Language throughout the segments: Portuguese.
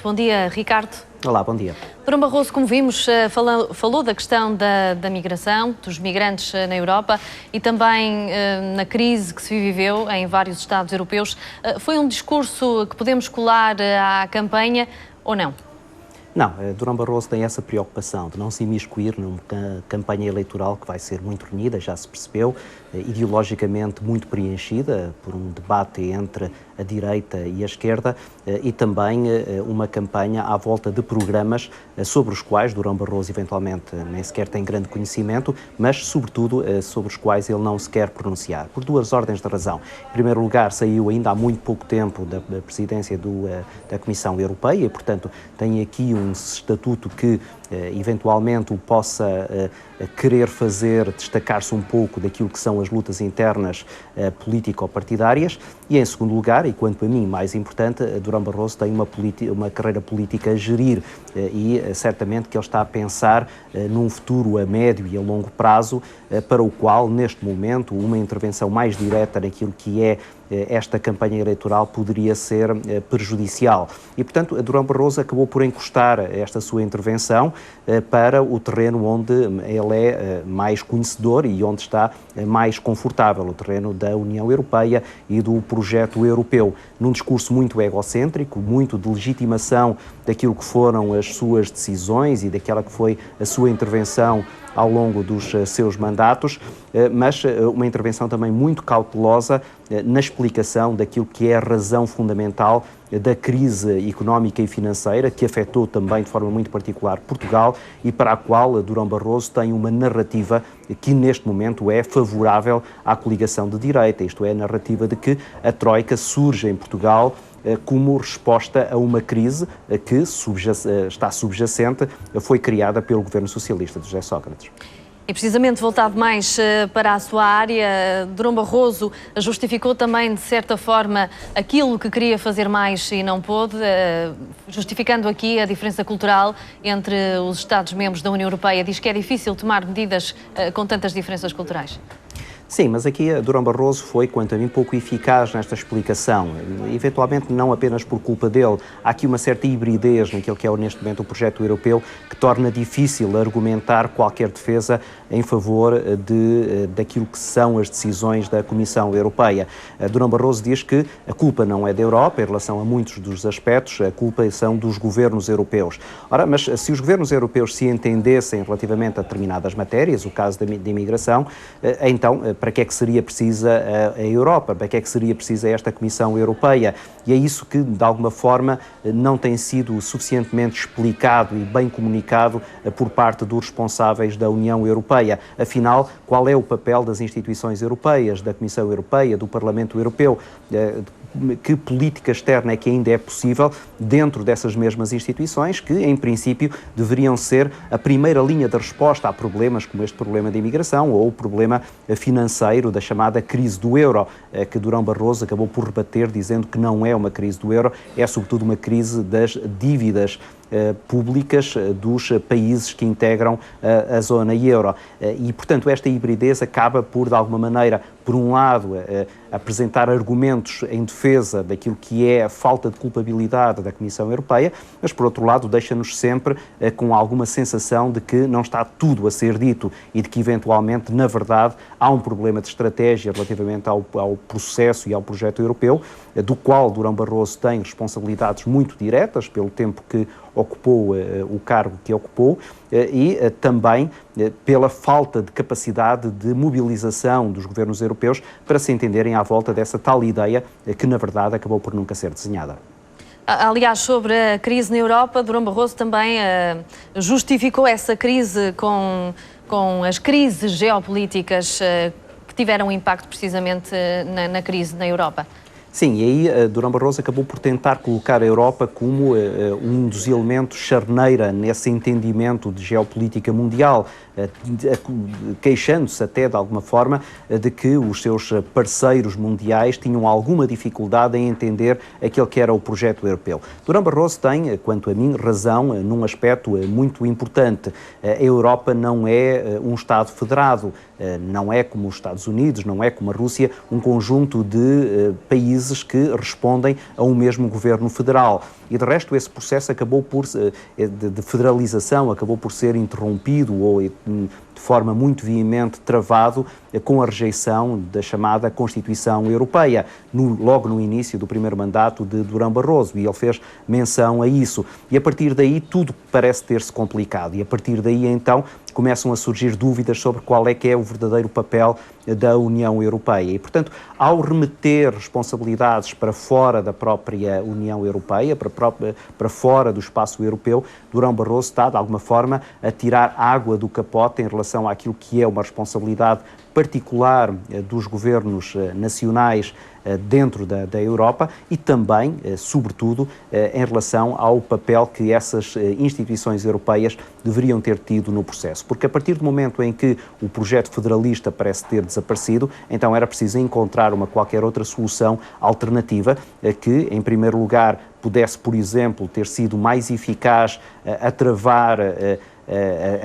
Bom dia, Ricardo. Olá, bom dia. Durão Barroso, como vimos, falou da questão da migração, dos migrantes na Europa e também na crise que se viveu em vários Estados europeus. Foi um discurso que podemos colar à campanha ou não? Não, Durão Barroso tem essa preocupação de não se imiscuir numa campanha eleitoral que vai ser muito renhida, já se percebeu, ideologicamente muito preenchida por um debate entre a direita e a esquerda e também uma campanha à volta de programas sobre os quais Durão Barroso eventualmente nem sequer tem grande conhecimento, mas sobretudo sobre os quais ele não se quer pronunciar, por duas ordens de razão. Em primeiro lugar, saiu ainda há muito pouco tempo da presidência da Comissão Europeia e, portanto, tem aqui um estatuto que eventualmente o possa querer fazer destacar-se um pouco daquilo que são as lutas internas político-partidárias e, em segundo lugar, e quanto a mim mais importante, Durão Barroso tem uma carreira política a gerir e certamente que ele está a pensar num futuro a médio e a longo prazo para o qual, neste momento, uma intervenção mais direta naquilo que é esta campanha eleitoral poderia ser prejudicial. E, portanto, Durão Barroso acabou por encostar esta sua intervenção para o terreno onde ele é mais conhecedor e onde está mais confortável, o terreno da União Europeia e do projeto europeu, num discurso muito egocêntrico, muito de legitimação daquilo que foram as suas decisões e daquela que foi a sua intervenção ao longo dos seus mandatos, mas uma intervenção também muito cautelosa na explicação daquilo que é a razão fundamental da crise económica e financeira que afetou também de forma muito particular Portugal e para a qual Durão Barroso tem uma narrativa que neste momento é favorável à coligação de direita, isto é, a narrativa de que a Troika surge em Portugal como resposta a uma crise que está subjacente, foi criada pelo governo socialista de José Sócrates. E precisamente voltado mais para a sua área, Durão Barroso justificou também, de certa forma, aquilo que queria fazer mais e não pôde, justificando aqui a diferença cultural entre os Estados-membros da União Europeia. Diz que é difícil tomar medidas com tantas diferenças culturais. Sim, mas aqui Durão Barroso foi, quanto a mim, pouco eficaz nesta explicação. Eventualmente, não apenas por culpa dele. Há aqui uma certa hibridez naquilo que é, neste momento, o projeto europeu, que torna difícil argumentar qualquer defesa em favor daquilo que são as decisões da Comissão Europeia. Durão Barroso diz que a culpa não é da Europa, em relação a muitos dos aspectos, a culpa são dos governos europeus. Ora, mas se os governos europeus se entendessem relativamente a determinadas matérias, o caso da imigração, então, para que é que seria precisa a Europa? Para que é que seria precisa esta Comissão Europeia? E é isso que, de alguma forma, não tem sido suficientemente explicado e bem comunicado por parte dos responsáveis da União Europeia. Afinal, qual é o papel das instituições europeias, da Comissão Europeia, do Parlamento Europeu? Que política externa é que ainda é possível dentro dessas mesmas instituições que, em princípio, deveriam ser a primeira linha de resposta a problemas como este problema de imigração ou o problema financeiro da chamada crise do euro, que Durão Barroso acabou por rebater dizendo que não é uma crise do euro, é sobretudo uma crise das dívidas públicas dos países que integram a zona euro. E, portanto, esta hibridez acaba por, de alguma maneira, por um lado, apresentar argumentos em defesa daquilo que é a falta de culpabilidade da Comissão Europeia, mas, por outro lado, deixa-nos sempre com alguma sensação de que não está tudo a ser dito e de que, eventualmente, na verdade, há um problema de estratégia relativamente ao processo e ao projeto europeu, do qual Durão Barroso tem responsabilidades muito diretas pelo tempo que ocupou o cargo que ocupou e também pela falta de capacidade de mobilização dos governos europeus para se entenderem à volta dessa tal ideia que, na verdade, acabou por nunca ser desenhada. Aliás, sobre a crise na Europa, Durão Barroso também justificou essa crise com as crises geopolíticas que tiveram impacto precisamente na crise na Europa. Sim, e aí Durão Barroso acabou por tentar colocar a Europa como um dos elementos charneira nesse entendimento de geopolítica mundial, queixando-se até, de alguma forma, de que os seus parceiros mundiais tinham alguma dificuldade em entender aquele que era o projeto europeu. Durão Barroso tem, quanto a mim, razão num aspecto muito importante. A Europa não é um Estado federado, não é como os Estados Unidos, não é como a Rússia, um conjunto de países países que respondem a um mesmo governo federal. E, de resto, esse processo acabou por, de federalização acabou por ser interrompido ou de forma muito veemente travado com a rejeição da chamada Constituição Europeia, logo no início do primeiro mandato de Durão Barroso, e ele fez menção a isso. E a partir daí tudo parece ter-se complicado, e a partir daí então começam a surgir dúvidas sobre qual é que é o verdadeiro papel da União Europeia. E, portanto, ao remeter responsabilidades para fora da própria União Europeia, para fora do espaço europeu, Durão Barroso está, de alguma forma, a tirar água do capote em relação àquilo que é uma responsabilidade particular dos governos nacionais dentro da Europa e também, sobretudo, em relação ao papel que essas instituições europeias deveriam ter tido no processo. Porque a partir do momento em que o projeto federalista parece ter desaparecido, então era preciso encontrar qualquer outra solução alternativa que, em primeiro lugar, pudesse, por exemplo, ter sido mais eficaz a travar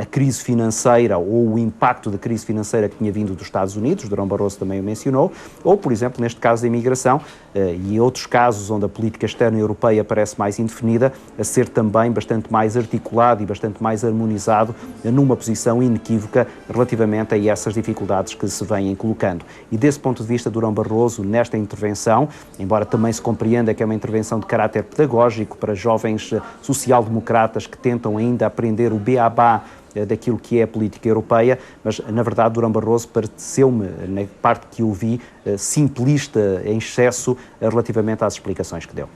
a crise financeira ou o impacto da crise financeira que tinha vindo dos Estados Unidos, Durão Barroso também o mencionou, ou, por exemplo, neste caso da imigração e outros casos onde a política externa europeia parece mais indefinida, a ser também bastante mais articulado e bastante mais harmonizado numa posição inequívoca relativamente a essas dificuldades que se vêm colocando. E desse ponto de vista, Durão Barroso, nesta intervenção, embora também se compreenda que é uma intervenção de caráter pedagógico para jovens social-democratas que tentam ainda aprender o beabá daquilo que é a política europeia, mas na verdade Durão Barroso pareceu-me, na parte que eu vi, simplista em excesso relativamente às explicações que deu.